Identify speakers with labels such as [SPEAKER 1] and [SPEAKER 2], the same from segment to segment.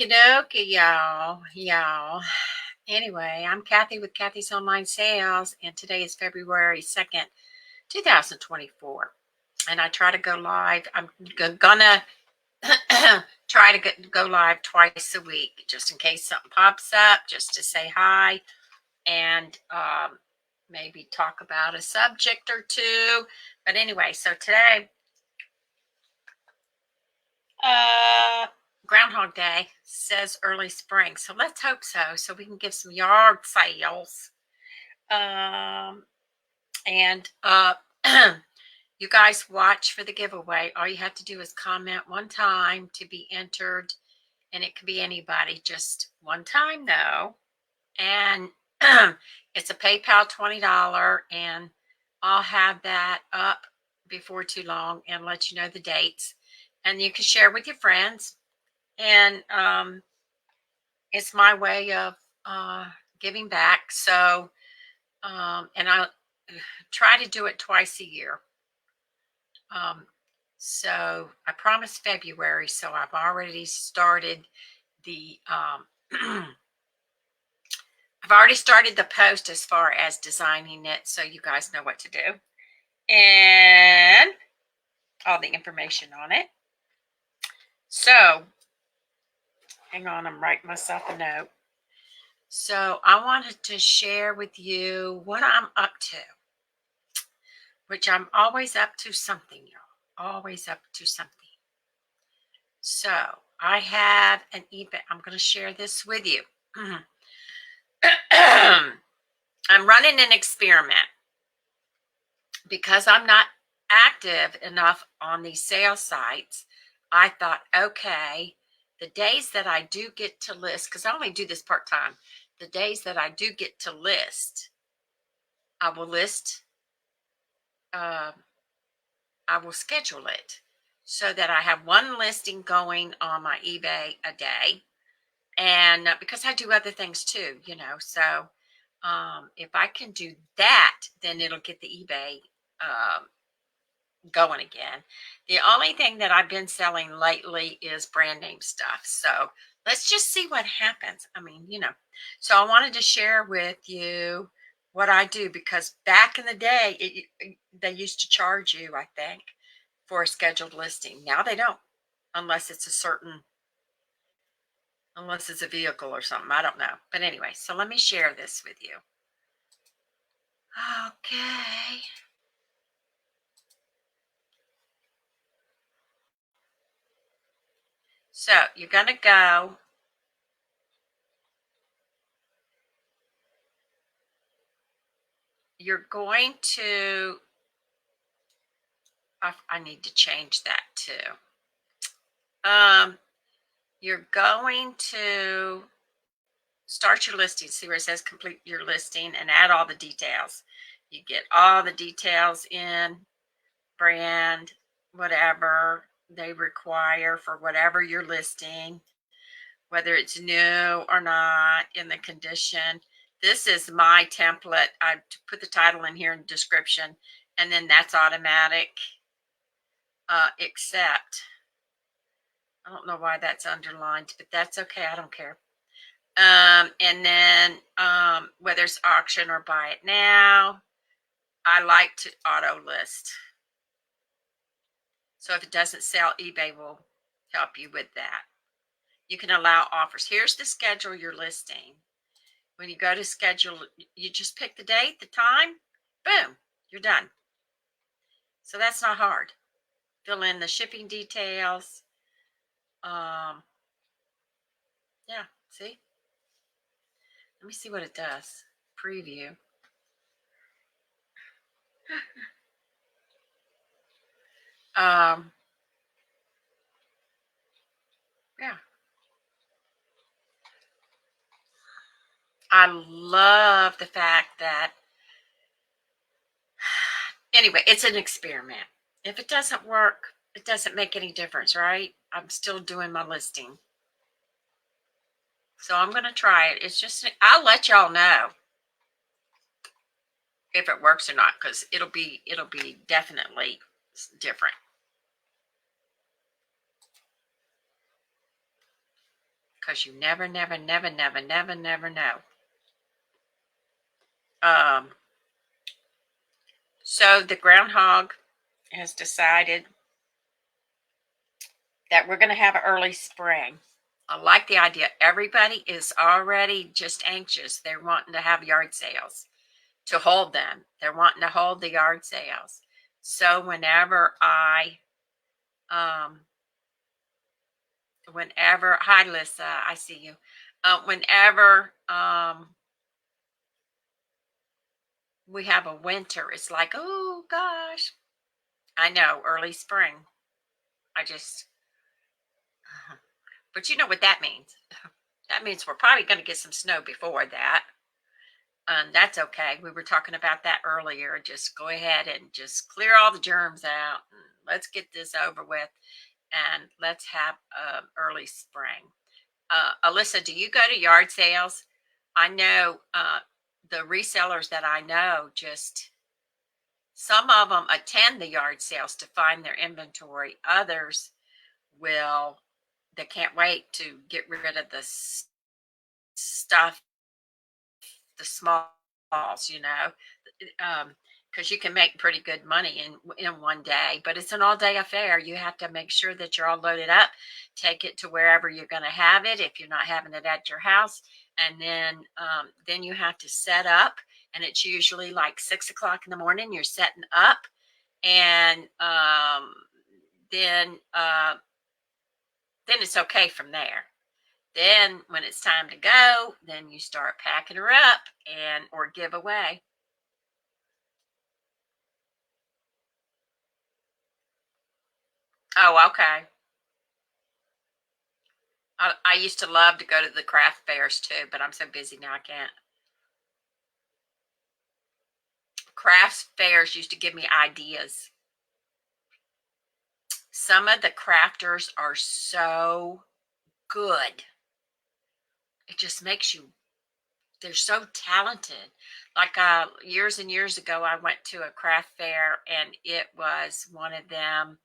[SPEAKER 1] Okie dokie, y'all. Anyway, I'm Kathy with Kathy's Online Sales, and today is February 2nd, 2024. And I try to go live. I'm gonna try to go live twice a week, just in case something pops up, just to say hi and maybe talk about a subject or two. But anyway, so today, Groundhog Day says early spring, so let's hope so we can give some yard sales. And you guys watch for the giveaway. All you have to do is comment one time to be entered, and it could be anybody, just one time though. And it's a PayPal $20, and I'll have that up before too long and let you know the dates, and you can share with your friends. And it's my way of giving back. So, and I try to do it twice a year. So I promised February, so I've already started the I've already started the post as far as designing it, so you guys know what to do and all the information on it. So hang on, I'm writing myself a note. So I wanted to share with you what I'm up to, which I'm always up to something, y'all. Always up to something. So I have an eBay. I'm going to share this with you. I'm running an experiment because I'm not active enough on these sales sites. I thought, okay, the days that I do get to list, because I only do this part-time, the days that I do get to list, I will list, I will schedule it so that I have one listing going on my eBay a day. And because I do other things too, so if I can do that, then it'll get the eBay going again. The only thing that I've been selling lately is brand name stuff. So let's just see what happens. I mean, so I wanted to share with you what I do, because back in the day, they used to charge you, I think, for a scheduled listing. Now they don't, unless it's a vehicle or something. I don't know. But anyway, so let me share this with you. Okay. So you're going to go. You're going to, I need to change that too. You're going to start your listing. See where it says complete your listing and add all the details. You get all the details in, brand, whatever they require for whatever you're listing, whether it's new or not, in the condition. This is my template. I put the title in here in the description, and then that's automatic, except I don't know why that's underlined, but that's okay. I don't care. And then whether it's auction or buy it now, I like to auto list. So if it doesn't sell, eBay will help you with that. You can allow offers. Here's the schedule you're listing. When you go to schedule, you just pick the date, the time, boom, you're done. So that's not hard. Fill in the shipping details. Yeah, see? Let me see what it does. Preview. Yeah. I love the fact that, anyway, it's an experiment. If it doesn't work, it doesn't make any difference, right? I'm still doing my listing. So I'm going to try it. It's just, I'll let y'all know if it works or not, because it'll be definitely different. because you never know. So the groundhog has decided that we're going to have an early spring. I like the idea. Everybody is already just anxious. They're wanting to have yard sales to hold them. They're wanting to hold the yard sales. So whenever, hi Lisa, I see you. Whenever we have a winter, it's like, oh gosh, I know, early spring. But you know what that means. That means we're probably going to get some snow before that. That's okay. We were talking about that earlier. Just go ahead and just clear all the germs out. Let's get this over with, and let's have early spring. Alyssa, do you go to yard sales? I know the resellers that I know, just some of them attend the yard sales to find their inventory. Others they can't wait to get rid of the stuff, the smalls, because you can make pretty good money in one day, but it's an all-day affair. You have to make sure that you're all loaded up, take it to wherever you're going to have it if you're not having it at your house, and then you have to set up, and it's usually like 6 o'clock in the morning. You're setting up, and then it's okay from there. Then when it's time to go, then you start packing her up or give away. Oh, okay. I used to love to go to the craft fairs too, but I'm so busy now I can't. Craft fairs used to give me ideas. Some of the crafters are so good. It just makes you, they're so talented. Like years and years ago, I went to a craft fair and it was one of them.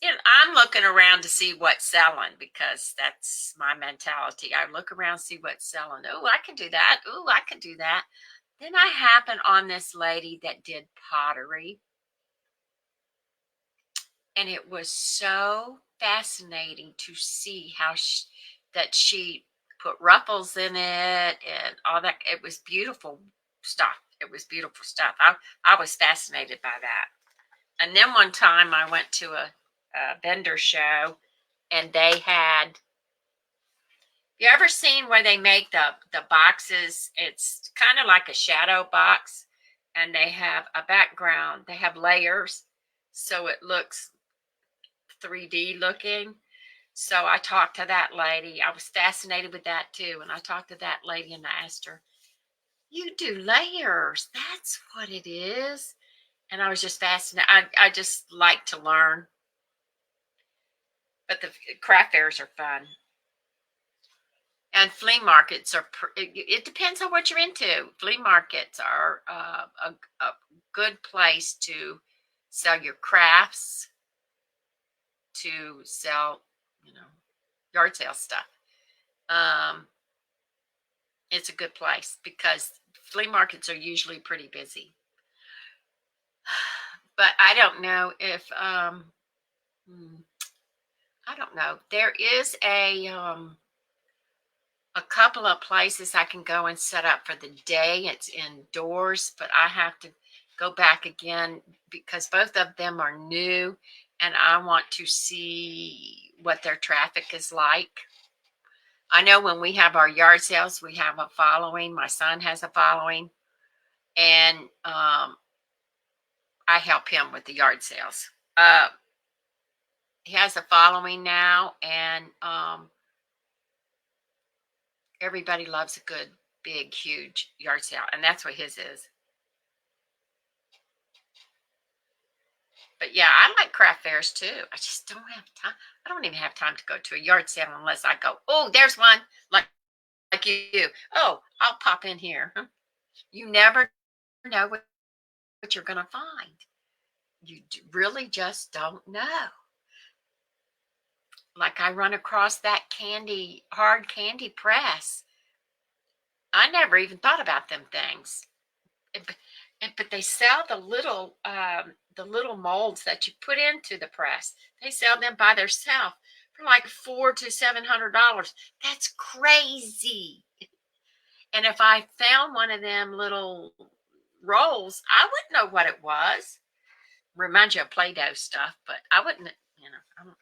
[SPEAKER 1] I'm looking around to see what's selling because that's my mentality. I look around, see what's selling. Oh, I can do that. Oh, I can do that. Then I happen on this lady that did pottery. And it was so fascinating to see how she put ruffles in it and all that. It was beautiful stuff. It was beautiful stuff. I was fascinated by that. And then one time I went to a vendor show and they had, you ever seen where they make the boxes? It's kind of like a shadow box and they have a background. They have layers so it looks 3D looking. So I talked to that lady. I was fascinated with that too. And I talked to that lady and I asked her, you do layers. That's what it is. And I was just fascinated. I just like to learn. But the craft fairs are fun. And flea markets are, it depends on what you're into. Flea markets are a good place to sell your crafts, to sell, yard sale stuff. It's a good place because flea markets are usually pretty busy. But I don't know if I don't know. There is a couple of places I can go and set up for the day. It's indoors, but I have to go back again because both of them are new and I want to see what their traffic is like. I know when we have our yard sales, we have a following. My son has a following, and I help him with the yard sales. He has a following now, and everybody loves a good, big, huge yard sale, and that's what his is. But yeah, I like craft fairs too. I just don't have time. I don't even have time to go to a yard sale unless I go, oh, there's one like you. Oh, I'll pop in here. You never know what you're going to find. You really just don't know. like I run across that hard candy press. I never even thought about them things. But they sell the little molds that you put into the press. They sell them by themselves for like $400 to $700. That's crazy. And if I found one of them little rolls, I wouldn't know what it was. Reminds you of Play-Doh stuff, but I wouldn't, you know.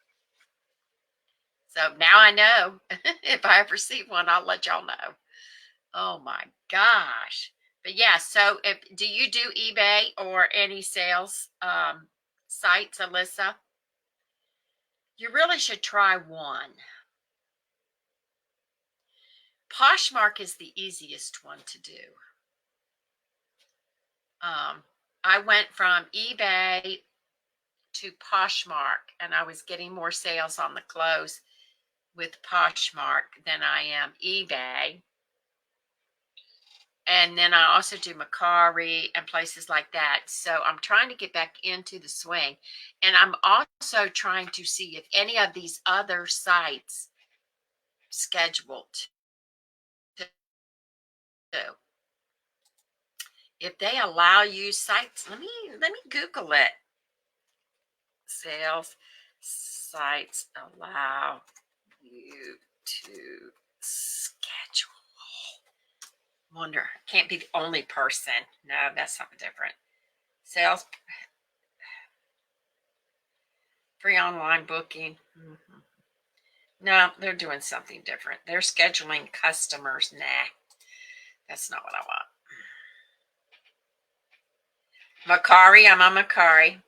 [SPEAKER 1] So now I know. If I ever see one, I'll let y'all know. Oh my gosh. But yeah, so do you do eBay or any sales sites, Alyssa? You really should try one. Poshmark is the easiest one to do. I went from eBay to Poshmark, and I was getting more sales on the clothes with Poshmark than I am eBay. And then I also do Mercari and places like that. So I'm trying to get back into the swing. And I'm also trying to see if any of these other sites scheduled to do. If they allow you sites, let me Google it. Sales sites allow you to schedule. Wonder, can't be the only person. No, that's something different. Sales, free online booking. No, they're doing something different. They're scheduling customers. Nah, that's not what I want. Mercari, I'm on Mercari.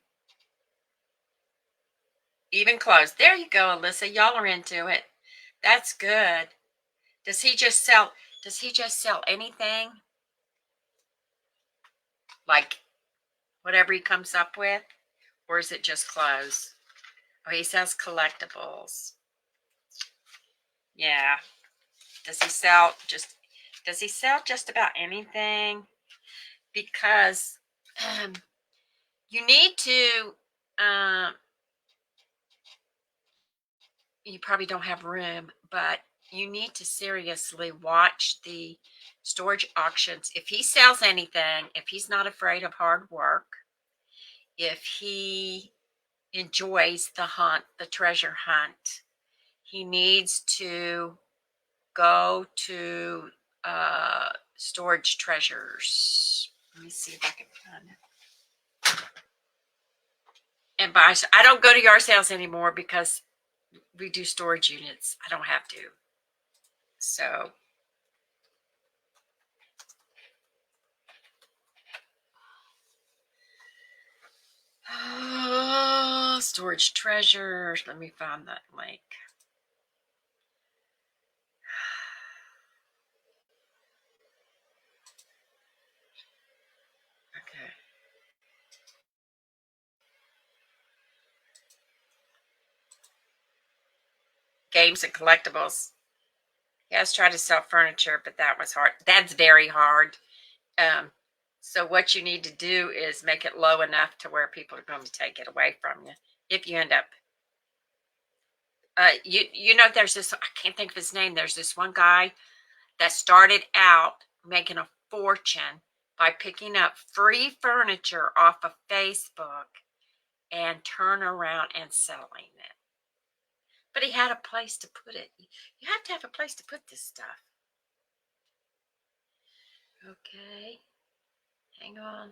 [SPEAKER 1] Even closed. There you go, Alyssa. Y'all are into it. That's good. Does he just sell anything? Like whatever he comes up with? Or is it just clothes? Oh, he sells collectibles. Yeah. Does he sell just about anything? Because you need to you probably don't have room, but you need to seriously watch the storage auctions. If he sells anything, if he's not afraid of hard work, if he enjoys the hunt, the treasure hunt, he needs to go to Storage Treasures. Let me see if I can find it. And buy. I don't go to yard sales anymore because we do storage units. I don't have to. So Storage Treasures. Let me find that link. Okay. Games and collectibles. He has tried to sell furniture, but that was hard. That's very hard. So what you need to do is make it low enough to where people are going to take it away from you. If you end up, there's this. I can't think of his name. There's this one guy that started out making a fortune by picking up free furniture off of Facebook and turn around and selling it. But he had a place to put it. You have to have a place to put this stuff. Okay. Hang on.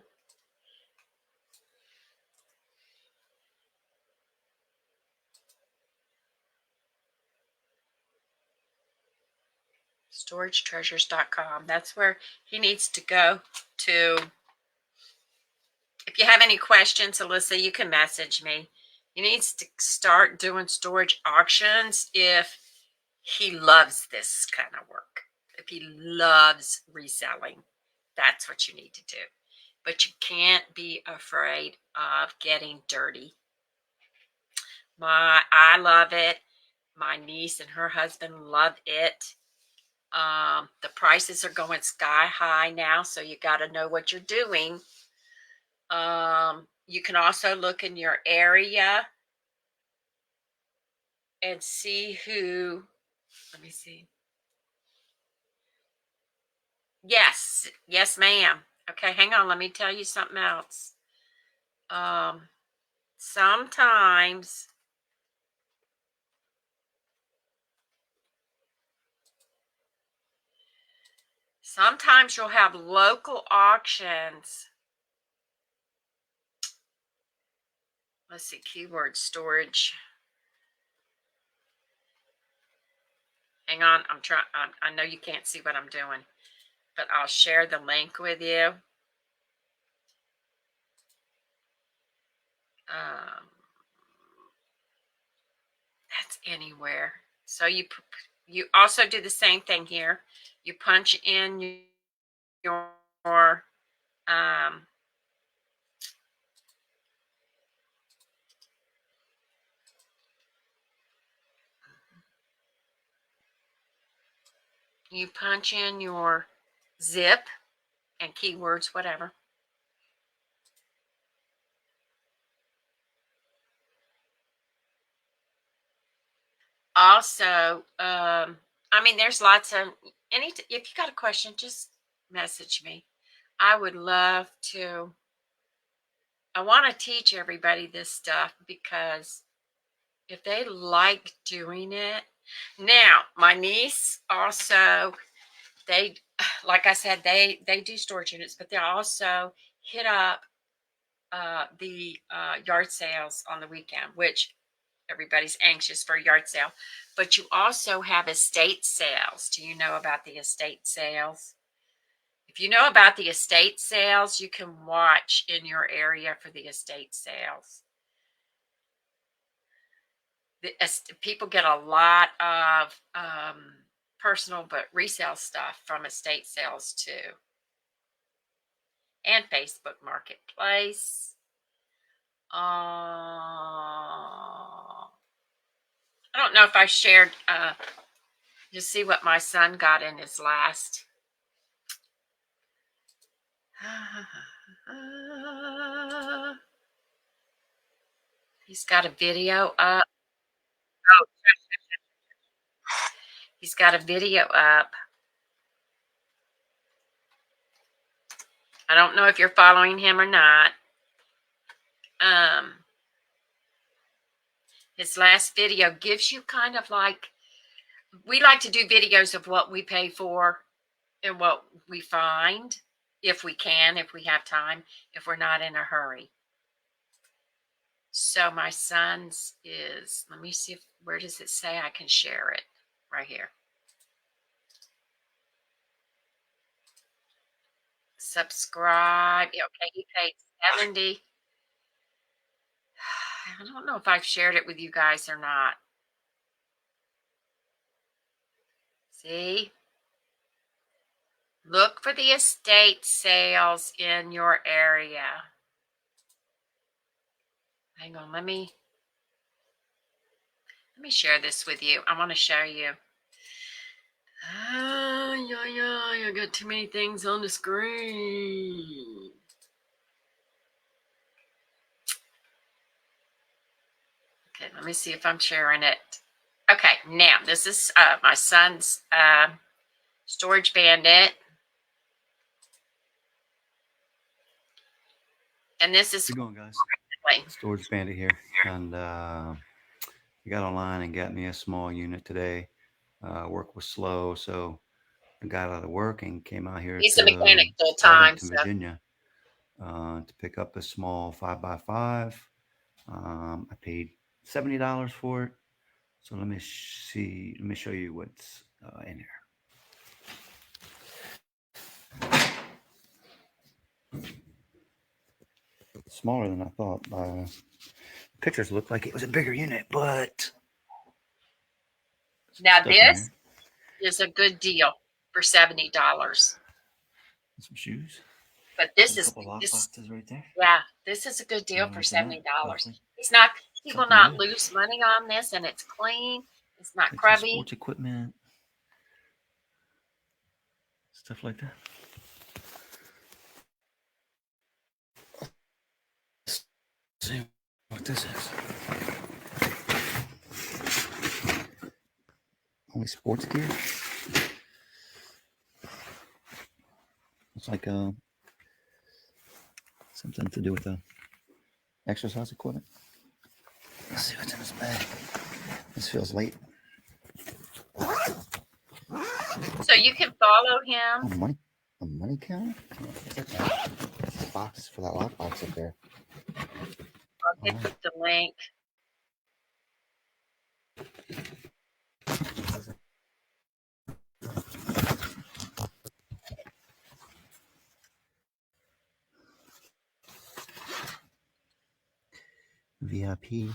[SPEAKER 1] StorageTreasures.com. That's where he needs to go to. If you have any questions, Alyssa, you can message me. He needs to start doing storage auctions if he loves this kind of work. If he loves reselling, that's what you need to do. But you can't be afraid of getting dirty. I love it. My niece and her husband love it. The prices are going sky high now, so you got to know what you're doing. You can also look in your area and see who, let me see. Yes, yes, ma'am. Okay, hang on. Let me tell you something else. Sometimes you'll have local auctions. Let's see, keyword storage. Hang on, I'm trying. I know you can't see what I'm doing, but I'll share the link with you. That's anywhere. So you also do the same thing here. You punch in your you punch in your zip and keywords, whatever. Also, I mean, there's lots of if you got a question, just message me. I would love to. I want to teach everybody this stuff because if they like doing it. Now, my niece also, they, like I said, they do storage units, but they also hit up the yard sales on the weekend, which everybody's anxious for a yard sale. But you also have estate sales. Do you know about the estate sales? If you know about the estate sales, you can watch in your area for the estate sales. People get a lot of personal but resale stuff from estate sales too, and Facebook Marketplace. I don't know if I shared. You see what my son got in his last. He's got a video up. Oh, he's got a video up. I don't know if you're following him or not. His last video gives you kind of like, we like to do videos of what we pay for and what we find, if we can, if we have time, if we're not in a hurry. So my son's is, let me see, where does it say I can share it? Right here. Subscribe. Okay, he paid 70. I don't know if I've shared it with you guys or not. See? Look for the estate sales in your area. Hang on, let me share this with you. I want to show you. I got too many things on the screen. Okay, let me see if I'm sharing it. Okay, now this is my son's Storage Bandit. And this is...
[SPEAKER 2] How's it going, guys? Storage Bandit here. And I got online and got me a small unit today. Work was slow, so I got out of work and came out here
[SPEAKER 1] He's a mechanic full time,
[SPEAKER 2] to Virginia to pick up a small 5x5. I paid $70 for it. So let me see. Let me show you what's in here. Smaller than I thought. Pictures looked like it was a bigger unit, but
[SPEAKER 1] now this is a good deal for $70.
[SPEAKER 2] Some shoes.
[SPEAKER 1] But this is
[SPEAKER 2] boxes right there.
[SPEAKER 1] Yeah, this is a good deal for $70. He will not lose money on this, and it's clean. It's not crummy.
[SPEAKER 2] Sports equipment, stuff like that. Let's see what this is. Only sports gear. It's like something to do with the exercise equipment. Let's see what's in this bag. This feels late.
[SPEAKER 1] So you can follow him.
[SPEAKER 2] A money counter? What's that? That's the box for that lockbox up there.
[SPEAKER 1] I'll get the link.
[SPEAKER 2] VIP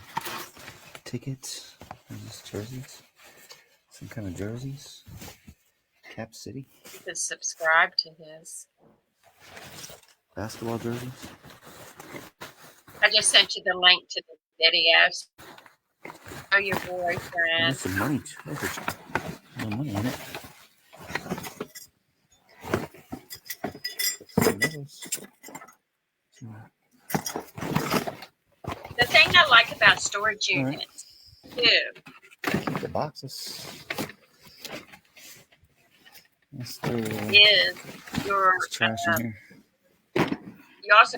[SPEAKER 2] tickets. These jerseys. Some kind of jerseys. Cap City.
[SPEAKER 1] You can subscribe to his.
[SPEAKER 2] Basketball jerseys.
[SPEAKER 1] I just sent you the link to the videos. Show your boyfriend.
[SPEAKER 2] There's some money. There's no money in it.
[SPEAKER 1] The thing I like about storage units, too,
[SPEAKER 2] Keep the boxes.
[SPEAKER 1] is your
[SPEAKER 2] trash in here.
[SPEAKER 1] you also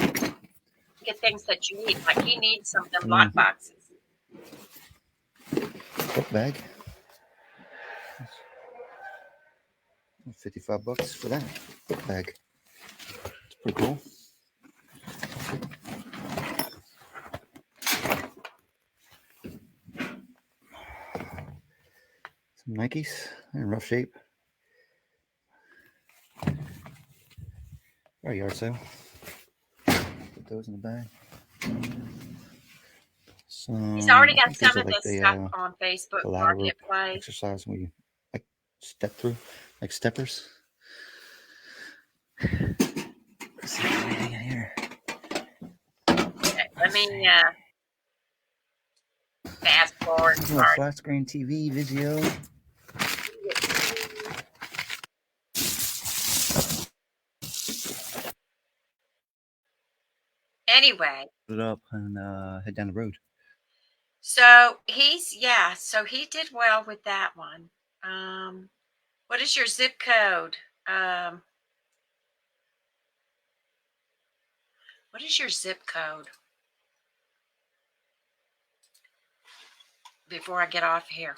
[SPEAKER 1] get things that you need. Like he needs some of them lock boxes.
[SPEAKER 2] Book bag. $55 for that book bag. It's pretty cool. Some Nikes. They're in rough shape. Or a yard sale. Put those in the bag.
[SPEAKER 1] He's already got some of
[SPEAKER 2] like
[SPEAKER 1] this stuff on Facebook Marketplace.
[SPEAKER 2] Exercise when you like step through, like steppers. Let's see if there's anything in here.
[SPEAKER 1] Okay, let me fast forward.
[SPEAKER 2] Flat screen TV, Vizio.
[SPEAKER 1] Anyway.
[SPEAKER 2] Put it up and head down the road.
[SPEAKER 1] So so he did well with that one. What is your zip code? What is your zip code? Before I get off here.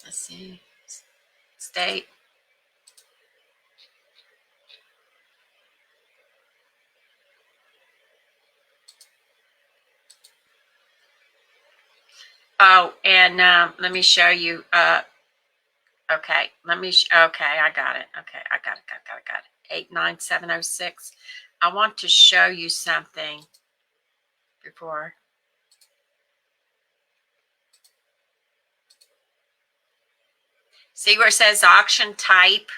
[SPEAKER 1] Let's see. State. Oh, and let me show you. Okay, okay, I got it. Okay, I got it. 89706. I want to show you something before. See where it says auction type?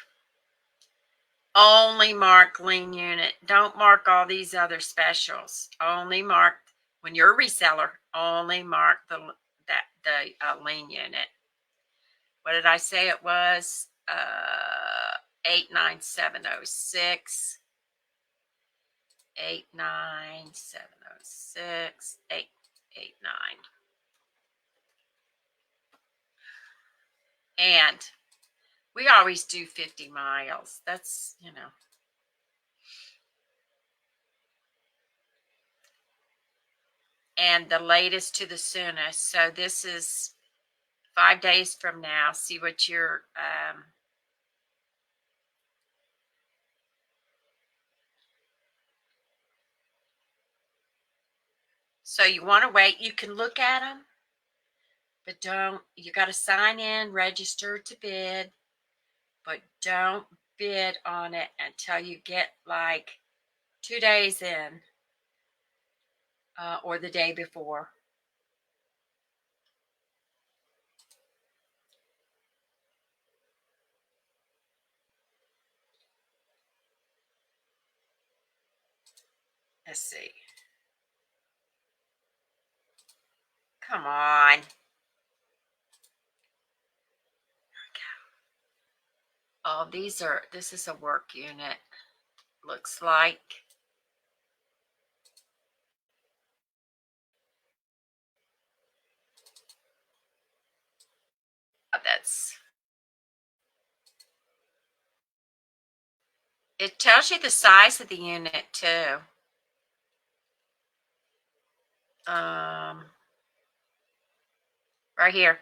[SPEAKER 1] Only mark lien unit. Don't mark all these other specials. Only mark, when you're a reseller, only mark the lien unit. What did I say it was? 89706. 89706. 889. And we always do 50 miles. That's, And the latest to the soonest. So this is 5 days from now. See what your so you want to wait. You can look at them, but you got to sign in, register to bid, but don't bid on it until you get like 2 days in or the day before. Let's see. Come on. Oh, this is a work unit. Looks like. units. It tells you the size of the unit too. Right here.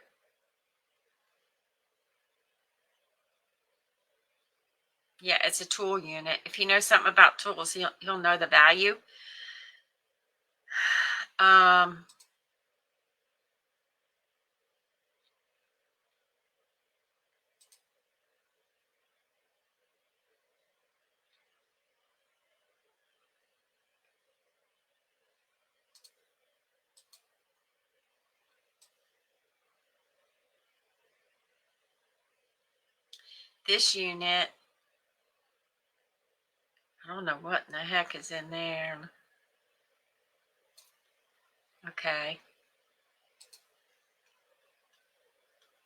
[SPEAKER 1] Yeah, it's a tool unit. If you know something about tools, he'll know the value. This unit, I don't know what in the heck is in there. Okay.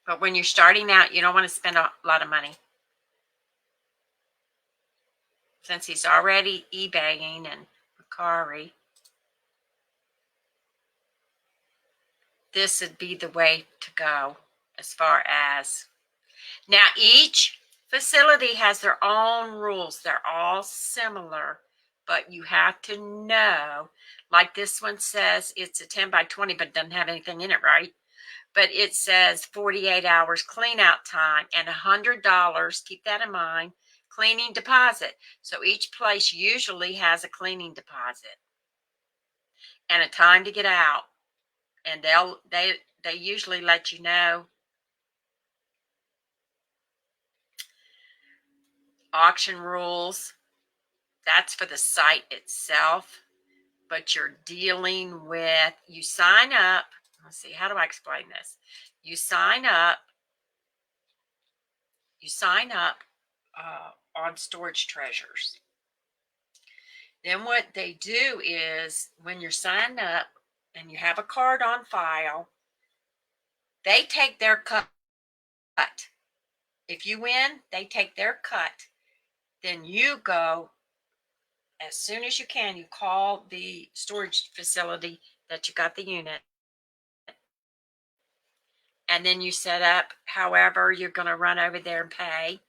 [SPEAKER 1] But when you're starting out, you don't want to spend a lot of money. Since he's already eBaying and Mercari, this would be the way to go as far as. Now, each facility has their own rules. They're all similar, but you have to know, like this one says it's a 10 by 20, but doesn't have anything in it, right? But it says 48 hours clean out time and $100, keep that in mind, cleaning deposit. So each place usually has a cleaning deposit and a time to get out. And they usually let you know. Auction rules, that's for the site itself, but you're dealing with, you sign up. Let's see, how do I explain this? You sign up on Storage Treasures. Then what they do is when you're signed up and you have a card on file, they take their cut. If you win, they take their cut. Then you go, as soon as you can, you call the storage facility that you got the unit. And then you set up however you're going to run over there and pay.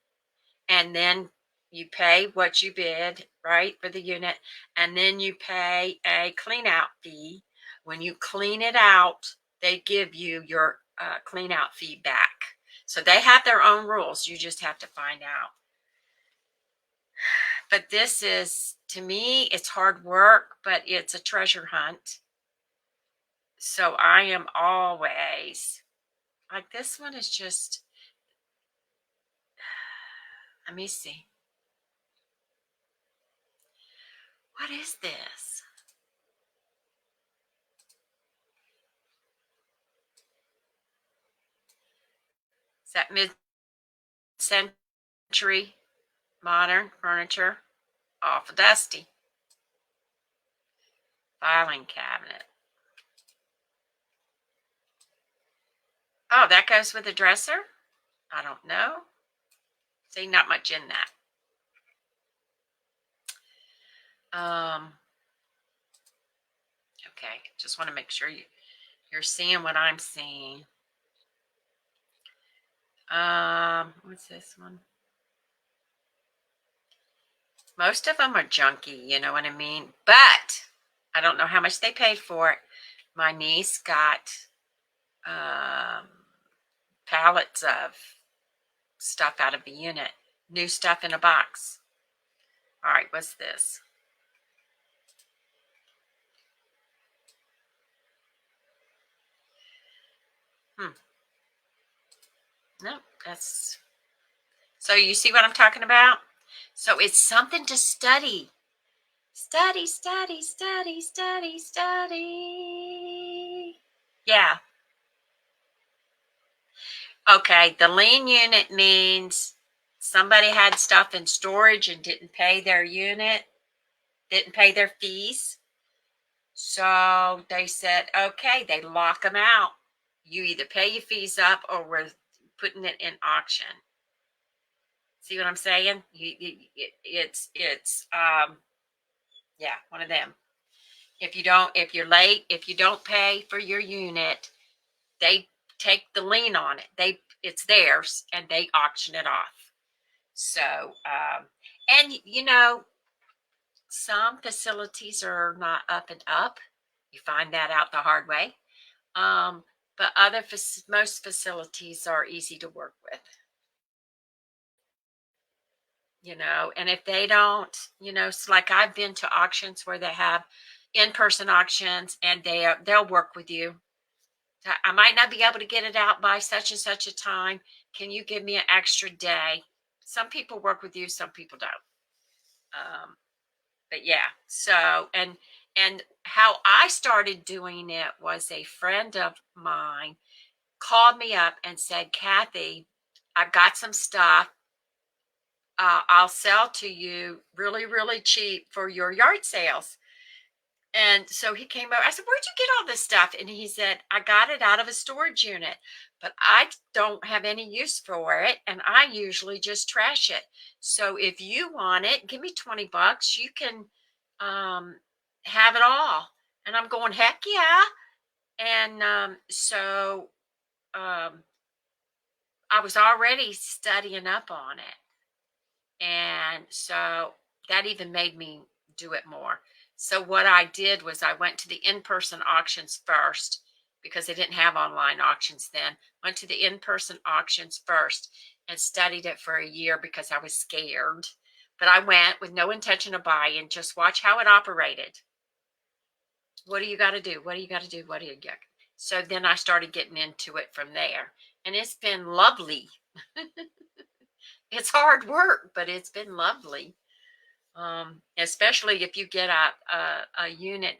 [SPEAKER 1] And then you pay what you bid, right, for the unit. And then you pay a clean out fee. When you clean it out, they give you your clean out fee back. So they have their own rules. You just have to find out. But this is, to me, it's hard work, but it's a treasure hunt. So I am always, like this one is just, let me see. What is this? Is that mid-century modern furniture? Awful dusty. Filing cabinet. Oh, that goes with the dresser? I don't know. See, not much in that. Okay, just want to make sure you're seeing what I'm seeing. What's this one? Most of them are junky, you know what I mean? But I don't know how much they paid for it. My niece got pallets of stuff out of the unit. New stuff in a box. All right, what's this? No, that's... So you see what I'm talking about? So it's something to study. Study, study, study, study, study. Yeah. Okay, the lien unit means somebody had stuff in storage and didn't pay their unit, didn't pay their fees. So they said, okay, they lock them out. You either pay your fees up or we're putting it in auction. See what I'm saying? It's yeah, one of them. If you're late, if you don't pay for your unit, they take the lien on it. It's theirs, and they auction it off. So, and you know, some facilities are not up and up. You find that out the hard way. Um, but most facilities are easy to work with. You know, and if they don't, you know, it's like I've been to auctions where they have in-person auctions, and they'll work with you. I might not be able to get it out by such and such a time. Can you give me an extra day? Some people work with you, some people don't. But yeah, so and how I started doing it was a friend of mine called me up and said, Kathy, I've got some stuff. I'll sell to you really, really cheap for your yard sales. And so he came over. I said, where'd you get all this stuff? And he said, I got it out of a storage unit, but I don't have any use for it. And I usually just trash it. So if you want it, give me $20. You can have it all. And I'm going, heck yeah. And so I was already studying up on it. And so that even made me do it more. So what I did was I went to the in-person auctions first, because they didn't have online auctions then. Went to the in-person auctions first and studied it for a year because I was scared. But I went with no intention of buying, just watch how it operated. What do you got to do? What do you got to do? What do you get? So then I started getting into it from there. And it's been lovely. It's hard work, but it's been lovely. Especially if you get a unit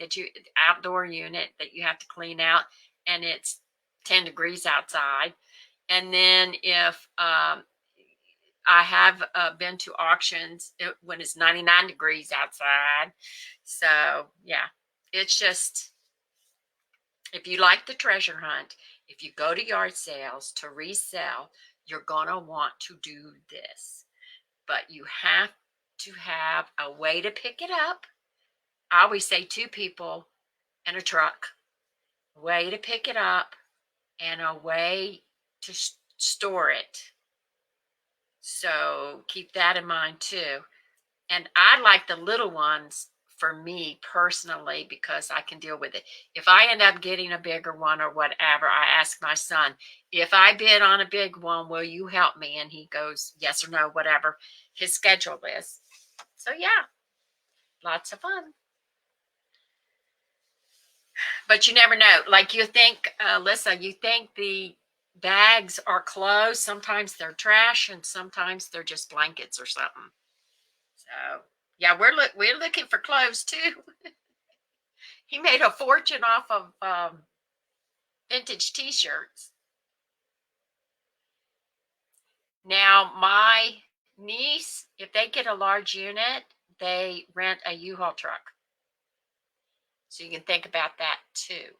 [SPEAKER 1] outdoor unit that you have to clean out, and it's 10 degrees outside. And then if I have been to auctions when it's 99 degrees outside. So yeah, it's just, if you like the treasure hunt, if you go to yard sales to resell, you're gonna want to do this. But you have to have a way to pick it up. I always say 2 people and a truck, a way to pick it up and a way to store it. So keep that in mind too. And I like the little ones for me personally because I can deal with it. If I end up getting a bigger one or whatever, I ask my son, if I bid on a big one, will you help me? And he goes, yes or no, whatever his schedule is. So yeah, lots of fun. But you never know. Like you think, Lissa, you think the bags are clothes. Sometimes they're trash, and sometimes they're just blankets or something. So yeah, we're looking for clothes too. He made a fortune off of vintage T-shirts. Now my niece, if they get a large unit, they rent a U-Haul truck. So you can think about that too.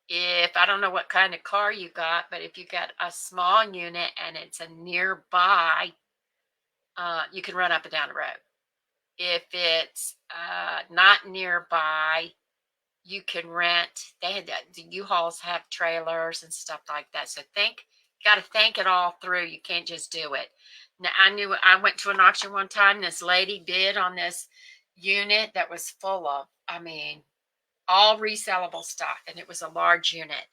[SPEAKER 1] If I don't know what kind of car you got, but if you got a small unit and it's a nearby, you can run up and down the road. If it's not nearby, you can rent. The U-Hauls have trailers and stuff like that. So you got to think it all through. You can't just do it. Now I went to an auction one time. This lady bid on this unit that was full of, all resellable stuff, and it was a large unit.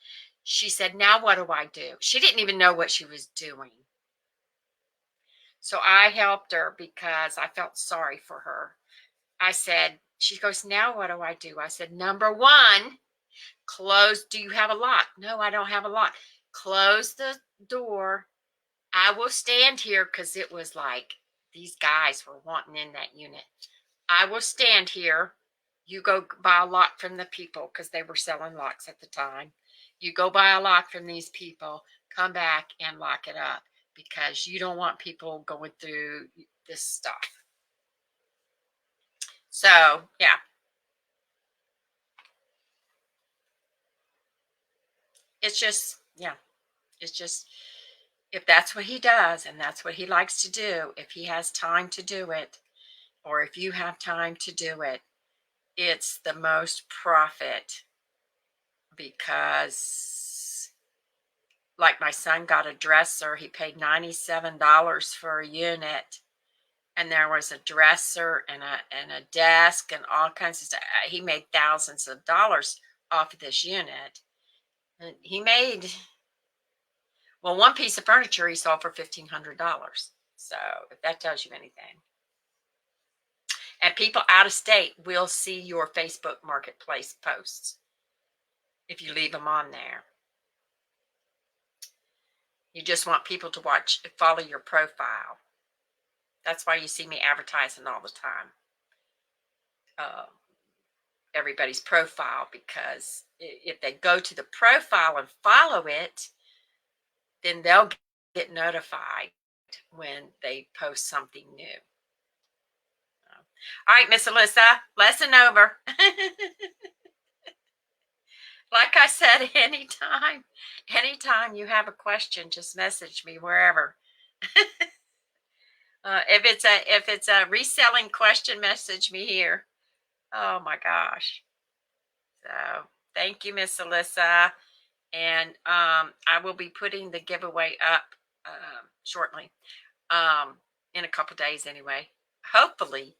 [SPEAKER 1] She said, now what do I do? She didn't even know what she was doing. So I helped her because I felt sorry for her. I said, she goes, now what do I do? I said, number one, close. Do you have a lock? No, I don't have a lock. Close the door. I will stand here, because it was like these guys were wanting in that unit. I will stand here. You go buy a lock from the people, because they were selling locks at the time. You go buy a lock from these people, come back and lock it up, because you don't want people going through this stuff. So, yeah. It's just, yeah. It's just, if that's what he does and that's what he likes to do, if he has time to do it, or if you have time to do it, it's the most profit, because like my son got a dresser. He paid $97 for a unit, and there was a dresser and a desk and all kinds of stuff. He made thousands of dollars off of this unit. And he made, well, one piece of furniture he sold for $1,500. So if that tells you anything. And people out of state will see your Facebook Marketplace posts if you leave them on there. You just want people to follow your profile. That's why you see me advertising all the time. Everybody's profile, because if they go to the profile and follow it, then they'll get notified when they post something new. All right, Miss Alyssa, lesson over. Like I said, anytime you have a question, just message me wherever. If it's a reselling question, message me here. Oh my gosh. So thank you, Miss Alyssa. And I will be putting the giveaway up shortly, in a couple days anyway. Hopefully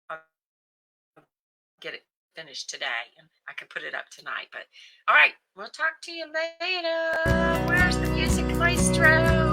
[SPEAKER 1] I'll get it finished today and I can put it up tonight. But all right, we'll talk to you later. Where's the music maestro?